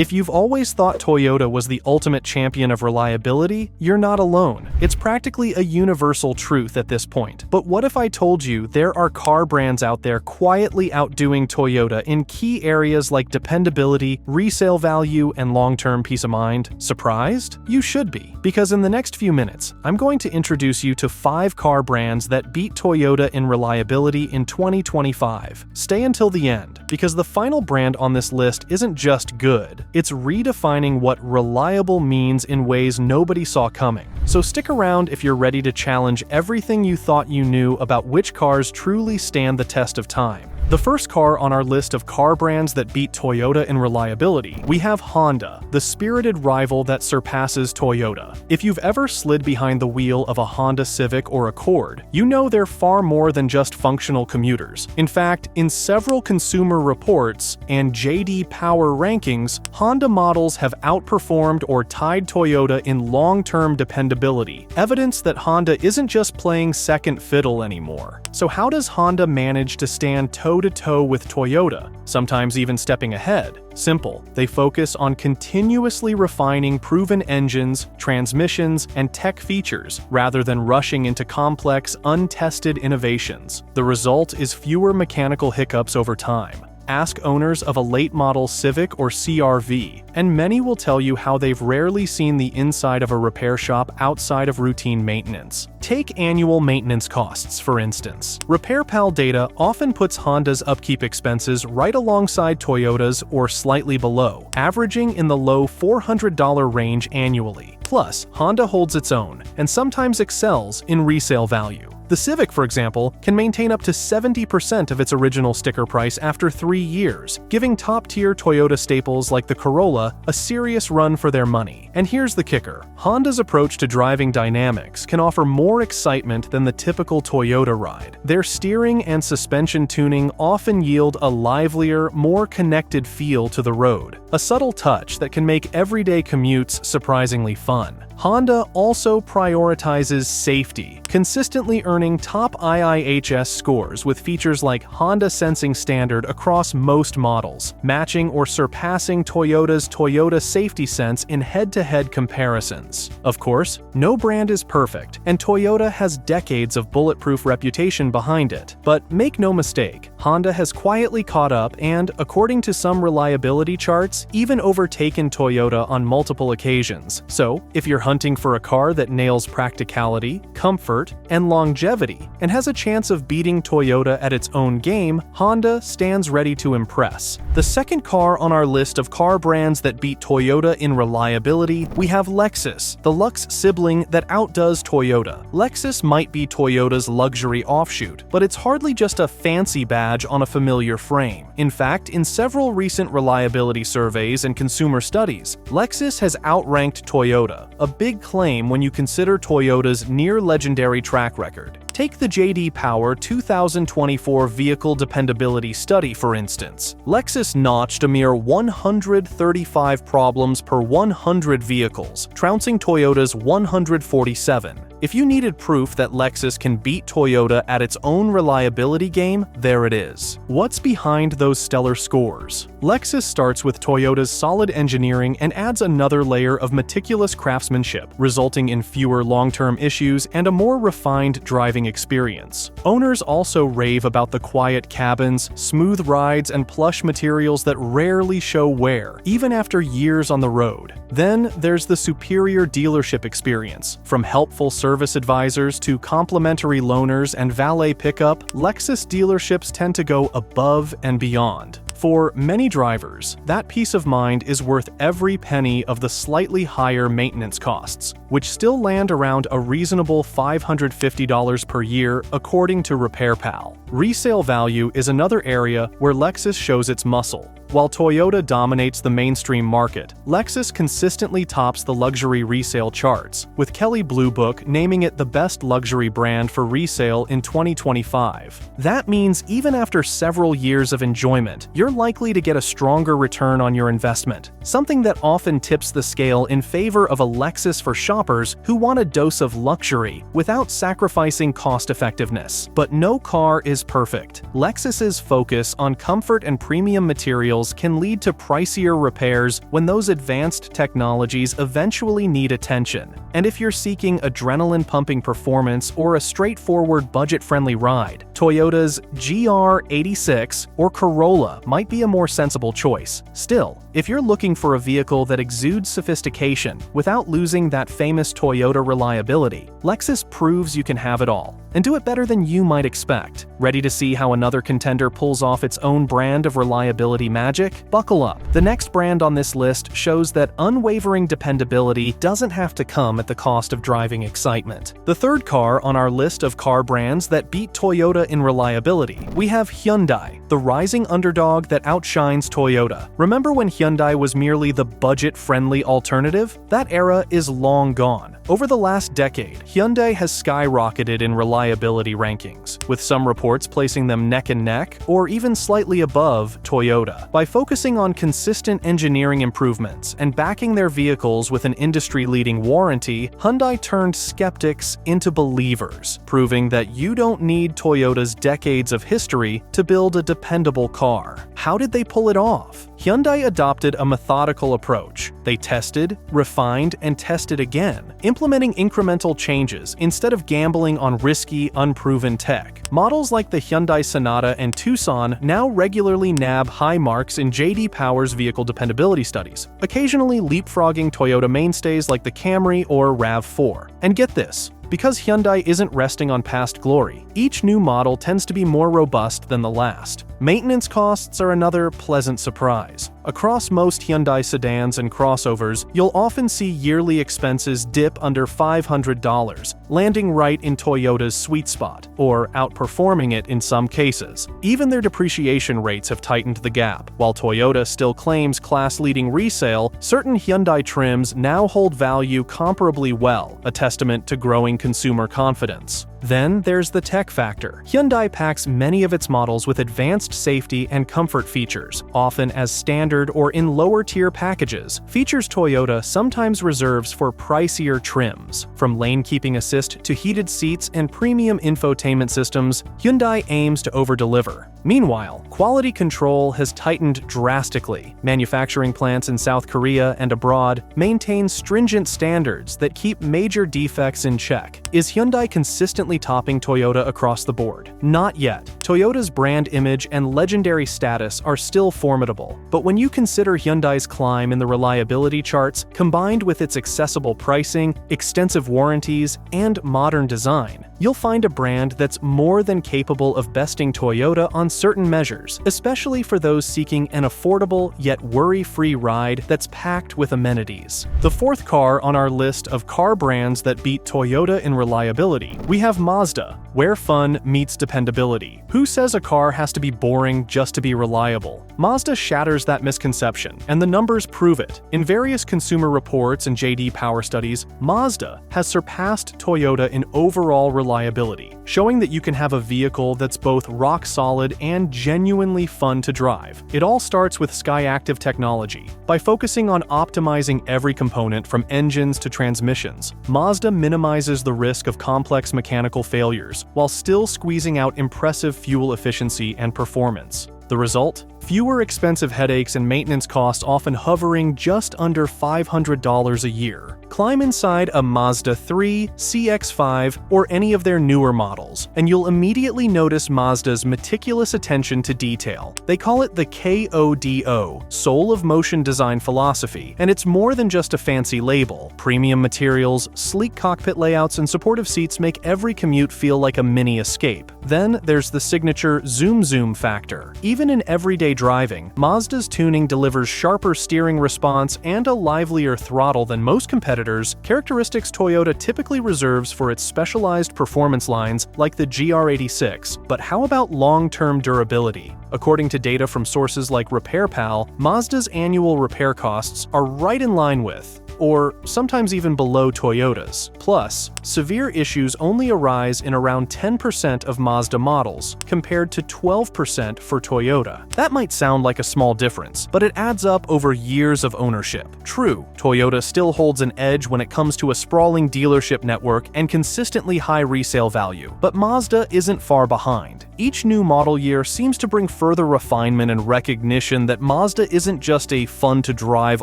If you've always thought Toyota was the ultimate champion of reliability, you're not alone. It's practically a universal truth at this point. But what if I told you there are car brands out there quietly outdoing Toyota in key areas like dependability, resale value, and long-term peace of mind? Surprised? You should be, because in the next few minutes, I'm going to introduce you to 5 car brands that beat Toyota in reliability in 2025. Stay until the end, because the final brand on this list isn't just good, it's redefining what reliable means in ways nobody saw coming. So stick around if you're ready to challenge everything you thought you knew about which cars truly stand the test of time. The first car on our list of car brands that beat Toyota in reliability, we have Honda, the spirited rival that surpasses Toyota. If you've ever slid behind the wheel of a Honda Civic or Accord, you know they're far more than just functional commuters. In fact, in several consumer reports and J.D. Power rankings, Honda models have outperformed or tied Toyota in long-term dependability, evidence that Honda isn't just playing second fiddle anymore. So how does Honda manage to stand toe-to-toe with Toyota, sometimes even stepping ahead? Simple. They focus on continuously refining proven engines, transmissions, and tech features, rather than rushing into complex, untested innovations. The result is fewer mechanical hiccups over time. Ask owners of a late-model Civic or CR-V, and many will tell you how they've rarely seen the inside of a repair shop outside of routine maintenance. Take annual maintenance costs, for instance. RepairPal data often puts Honda's upkeep expenses right alongside Toyota's or slightly below, averaging in the low $400 range annually. Plus, Honda holds its own, and sometimes excels in resale value. The Civic, for example, can maintain up to 70% of its original sticker price after 3 years, giving top-tier Toyota staples like the Corolla a serious run for their money. And here's the kicker. Honda's approach to driving dynamics can offer more excitement than the typical Toyota ride. Their steering and suspension tuning often yield a livelier, more connected feel to the road, a subtle touch that can make everyday commutes surprisingly fun. Honda also prioritizes safety, consistently earning top IIHS scores with features like Honda Sensing Standard across most models, matching or surpassing Toyota's Toyota Safety Sense in head-to-head comparisons. Of course, no brand is perfect, and Toyota has decades of bulletproof reputation behind it. But make no mistake, Honda has quietly caught up and, according to some reliability charts, even overtaken Toyota on multiple occasions. So, if you're hunting for a car that nails practicality, comfort, and longevity, and has a chance of beating Toyota at its own game, Honda stands ready to impress. The second car on our list of car brands that beat Toyota in reliability, we have Lexus, the Lux sibling that outdoes Toyota. Lexus might be Toyota's luxury offshoot, but it's hardly just a fancy badge on a familiar frame. In fact, in several recent reliability surveys and consumer studies, Lexus has outranked Toyota, a big claim when you consider Toyota's near-legendary track record. Take the J.D. Power 2024 Vehicle Dependability Study, for instance. Lexus notched a mere 135 problems per 100 vehicles, trouncing Toyota's 147. If you needed proof that Lexus can beat Toyota at its own reliability game, there it is. What's behind those stellar scores? Lexus starts with Toyota's solid engineering and adds another layer of meticulous craftsmanship, resulting in fewer long-term issues and a more refined driving experience. Owners also rave about the quiet cabins, smooth rides, and plush materials that rarely show wear, even after years on the road. Then there's the superior dealership experience. From helpful service advisors to complimentary loaners and valet pickup, Lexus dealerships tend to go above and beyond. For many drivers, that peace of mind is worth every penny of the slightly higher maintenance costs, which still land around a reasonable $550 per year according to RepairPal. Resale value is another area where Lexus shows its muscle. While Toyota dominates the mainstream market, Lexus consistently tops the luxury resale charts, with Kelley Blue Book naming it the best luxury brand for resale in 2025. That means even after several years of enjoyment, you're likely to get a stronger return on your investment, something that often tips the scale in favor of a Lexus for shoppers who want a dose of luxury without sacrificing cost-effectiveness. But no car is perfect. Lexus's focus on comfort and premium materials details can lead to pricier repairs when those advanced technologies eventually need attention. And if you're seeking adrenaline-pumping performance or a straightforward budget-friendly ride, Toyota's GR86 or Corolla might be a more sensible choice. Still, if you're looking for a vehicle that exudes sophistication without losing that famous Toyota reliability, Lexus proves you can have it all, and do it better than you might expect. Ready to see how another contender pulls off its own brand of reliability magic? Buckle up. The next brand on this list shows that unwavering dependability doesn't have to come at the cost of driving excitement. The third car on our list of car brands that beat Toyota in reliability, we have Hyundai, the rising underdog that outshines Toyota. Remember when Hyundai was merely the budget-friendly alternative? That era is long gone. Over the last decade, Hyundai has skyrocketed in reliability rankings, with some reports placing them neck and neck or even slightly above Toyota. By focusing on consistent engineering improvements and backing their vehicles with an industry-leading warranty, Hyundai turned skeptics into believers, proving that you don't need Toyota's decades of history to build a dependable car. How did they pull it off? Hyundai adopted a methodical approach. They tested, refined, and tested again, implementing incremental changes instead of gambling on risky, unproven tech. Models like the Hyundai Sonata and Tucson now regularly nab high marks in J.D. Power's vehicle dependability studies, occasionally leapfrogging Toyota mainstays like the Camry or RAV4. And get this, because Hyundai isn't resting on past glory, each new model tends to be more robust than the last. Maintenance costs are another pleasant surprise. Across most Hyundai sedans and crossovers, you'll often see yearly expenses dip under $500, landing right in Toyota's sweet spot, or outperforming it in some cases. Even their depreciation rates have tightened the gap. While Toyota still claims class-leading resale, certain Hyundai trims now hold value comparably well, a testament to growing consumer confidence. Then there's the tech factor. Hyundai packs many of its models with advanced safety and comfort features, often as standard or in lower-tier packages, features Toyota sometimes reserves for pricier trims. From lane-keeping assist to heated seats and premium infotainment systems, Hyundai aims to over-deliver. Meanwhile, quality control has tightened drastically. Manufacturing plants in South Korea and abroad maintain stringent standards that keep major defects in check. Is Hyundai consistently topping Toyota across the board? Not yet. Toyota's brand image and legendary status are still formidable, but when you consider Hyundai's climb in the reliability charts, combined with its accessible pricing, extensive warranties, and modern design, you'll find a brand that's more than capable of besting Toyota on certain measures, especially for those seeking an affordable yet worry-free ride that's packed with amenities. The fourth car on our list of car brands that beat Toyota in reliability, we have Mazda, where fun meets dependability. Who says a car has to be boring just to be reliable? Mazda shatters that misconception, and the numbers prove it. In various consumer reports and J.D. Power studies, Mazda has surpassed Toyota in overall reliability, showing that you can have a vehicle that's both rock-solid and genuinely fun to drive. It all starts with SkyActiv technology. By focusing on optimizing every component from engines to transmissions, Mazda minimizes the risk of complex mechanical failures while still squeezing out impressive fuel efficiency and performance. The result? Fewer expensive headaches and maintenance costs, often hovering just under $500 a year. Climb inside a Mazda 3, CX-5, or any of their newer models, and you'll immediately notice Mazda's meticulous attention to detail. They call it the KODO, Soul of Motion Design Philosophy, and it's more than just a fancy label. Premium materials, sleek cockpit layouts, and supportive seats make every commute feel like a mini escape. Then there's the signature zoom factor. Even in everyday driving, Mazda's tuning delivers sharper steering response and a livelier throttle than most competitors, characteristics Toyota typically reserves for its specialized performance lines like the GR86. But how about long-term durability? According to data from sources like RepairPal, Mazda's annual repair costs are right in line with, or sometimes even below Toyota's. Plus, severe issues only arise in around 10% of Mazda models, compared to 12% for Toyota. That might sound like a small difference, but it adds up over years of ownership. True, Toyota still holds an edge when it comes to a sprawling dealership network and consistently high resale value, but Mazda isn't far behind. Each new model year seems to bring further refinement and recognition that Mazda isn't just a fun-to-drive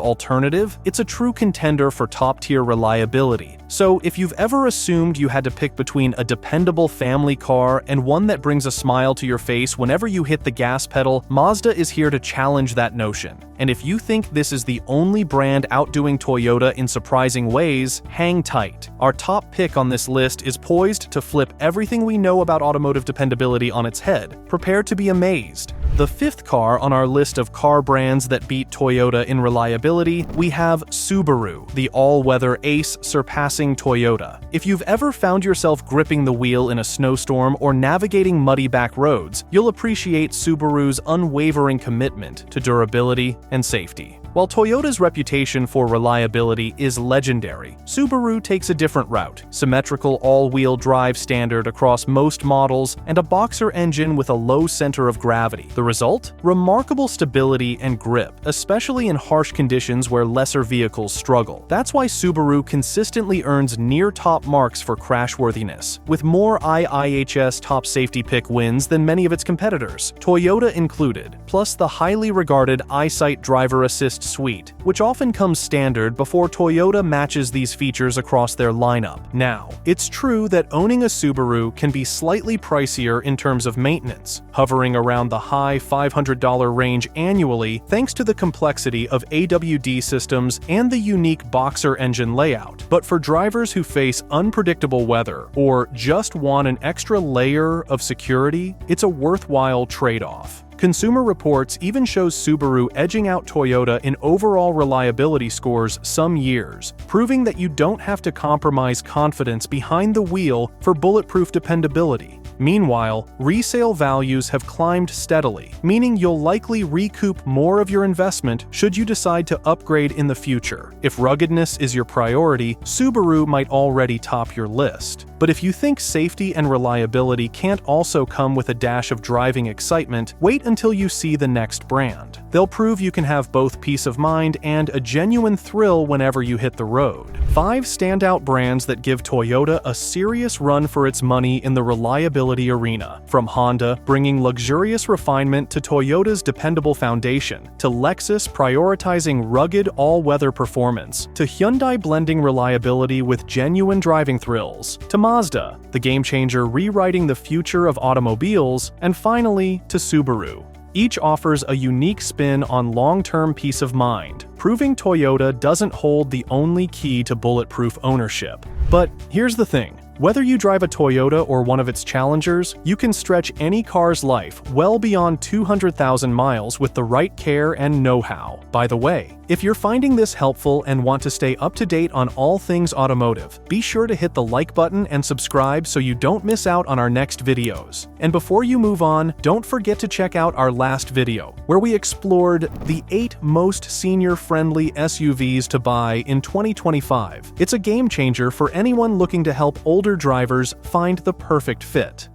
alternative, it's a true contender for top-tier reliability. So if you've ever assumed you had to pick between a dependable family car and one that brings a smile to your face whenever you hit the gas pedal, Mazda is here to challenge that notion. And if you think this is the only brand outdoing Toyota in surprising ways, hang tight. Our top pick on this list is poised to flip everything we know about automotive dependability on its head. Prepare to be amazed. The fifth car on our list of car brands that beat Toyota in reliability, we have Subaru, the all-weather ace surpassing Toyota. If you've ever found yourself gripping the wheel in a snowstorm or navigating muddy back roads, you'll appreciate Subaru's unwavering commitment to durability and safety. While Toyota's reputation for reliability is legendary, Subaru takes a different route: symmetrical all-wheel drive standard across most models and a boxer engine with a low center of gravity. The result? Remarkable stability and grip, especially in harsh conditions where lesser vehicles struggle. That's why Subaru consistently earns near-top marks for crashworthiness, with more IIHS top safety pick wins than many of its competitors, Toyota included, plus the highly regarded EyeSight driver assist suite, which often comes standard before Toyota matches these features across their lineup. Now, it's true that owning a Subaru can be slightly pricier in terms of maintenance, hovering around the high $500 range annually thanks to the complexity of AWD systems and the unique boxer engine layout. But for drivers who face unpredictable weather or just want an extra layer of security, it's a worthwhile trade-off. Consumer Reports even shows Subaru edging out Toyota in overall reliability scores some years, proving that you don't have to compromise confidence behind the wheel for bulletproof dependability. Meanwhile, resale values have climbed steadily, meaning you'll likely recoup more of your investment should you decide to upgrade in the future. If ruggedness is your priority, Subaru might already top your list. But if you think safety and reliability can't also come with a dash of driving excitement, wait until you see the next brand. They'll prove you can have both peace of mind and a genuine thrill whenever you hit the road. 5 standout brands that give Toyota a serious run for its money in the reliability arena. From Honda, bringing luxurious refinement to Toyota's dependable foundation, to Lexus prioritizing rugged all-weather performance, to Hyundai blending reliability with genuine driving thrills, to Mazda, the game-changer rewriting the future of automobiles, and finally, to Subaru. Each offers a unique spin on long-term peace of mind, proving Toyota doesn't hold the only key to bulletproof ownership. But here's the thing. Whether you drive a Toyota or one of its challengers, you can stretch any car's life well beyond 200,000 miles with the right care and know-how. By the way, if you're finding this helpful and want to stay up to date on all things automotive, be sure to hit the like button and subscribe so you don't miss out on our next videos. And before you move on, don't forget to check out our last video, where we explored the 8 most senior-friendly SUVs to buy in 2025. It's a game changer for anyone looking to help older drivers find the perfect fit.